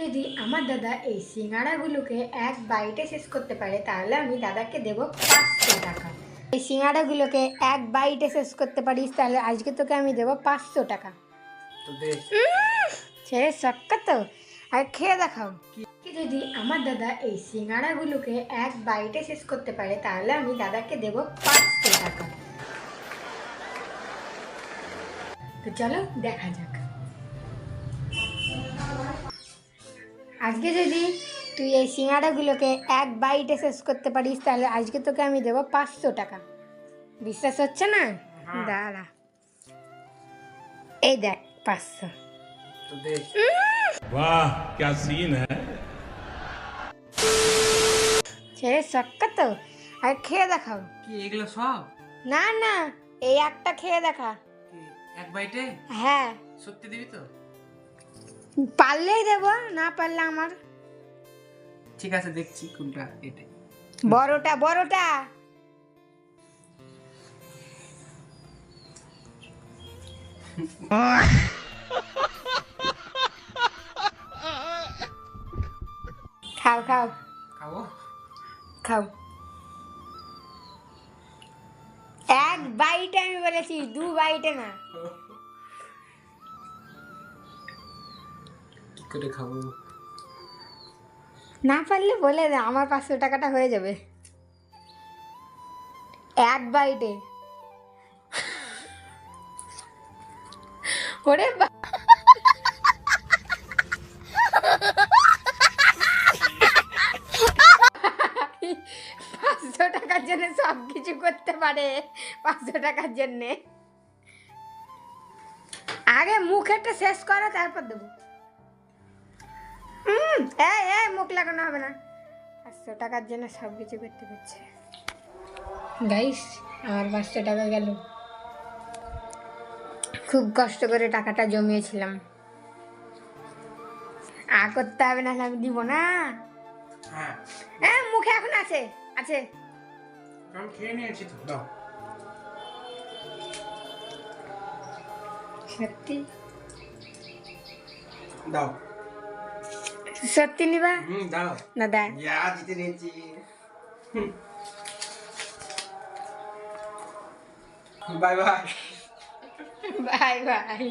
যদি আমার দাদা এই সিঙ্গাড়াগুলোকে এক বাইটে শেষ করতে পারে তাহলে আমি দাদাকে দেব 500 টাকা। এই সিঙ্গাড়াগুলোকে এক বাইটে শেষ করতে পারিস তাহলে আজকে তোকে আমি দেব 500 টাকা। ছেড়ে সক্কা তো আর খেয়ে দেখাও। যদি আমার দাদা এই সিঙ্গাড়াগুলোকে এক বাইটে শেষ করতে পারে তাহলে আমি দাদাকে দেব 500 টাকা। তো চলো দেখা যাক। আজকে যদি তুই এই সিঙ্গাড়াগুলোকে এক বাইটে শেষ করতে পারিস তাহলে আজকে তোকে আমি দেবো 500 টাকা। বিশ্বাস হচ্ছে না? দাঁড়া, এই দেখ 500। वाह क्या सीन है। ছেড়ে সক্কা তো আর খেয়ে দেখাও। কি এগুলো সব? না না, এই একটা খেয়ে দেখা। কি এক বাইটে? হ্যাঁ, সত্যি দিবি তো? পারলেই দেবো, না পারলে আমার। ঠিক আছে, দেখছি কোনটা। এটাই বড়টা বড়টা। খাও খাও খাবো। খাও। এক বাইটে আমি বলেছি, 2 বাইটে না। কি করে খাবো? না পারলে বলে দে, আমার 500 টাকাটা হয়ে যাবে এক বাইটে। ওরে 500 টাকার জন্য সব কিছু করতে পারে। 500 টাকার জন্যে আগে মুখেরটা শেষ করো তারপর দেবো। এই মুখ লাগানো হবে না। 500 টাকার জন্য সব কিছু করতে পারছে। গাইস, আমার 500 টাকা গেল। খুব কষ্ট করে টাকাটা জমিয়েছিলাম। করতে হবে না, আমি দিব না। হ্যাঁ, মুখে এখন আছে আছে। আমি খেয়ে নিয়েছি তো। দাও। সত্যি দাও। সত্যি নিবা? দাও না দেখ। জিতে নিয়েছি। Bye bye. Bye bye.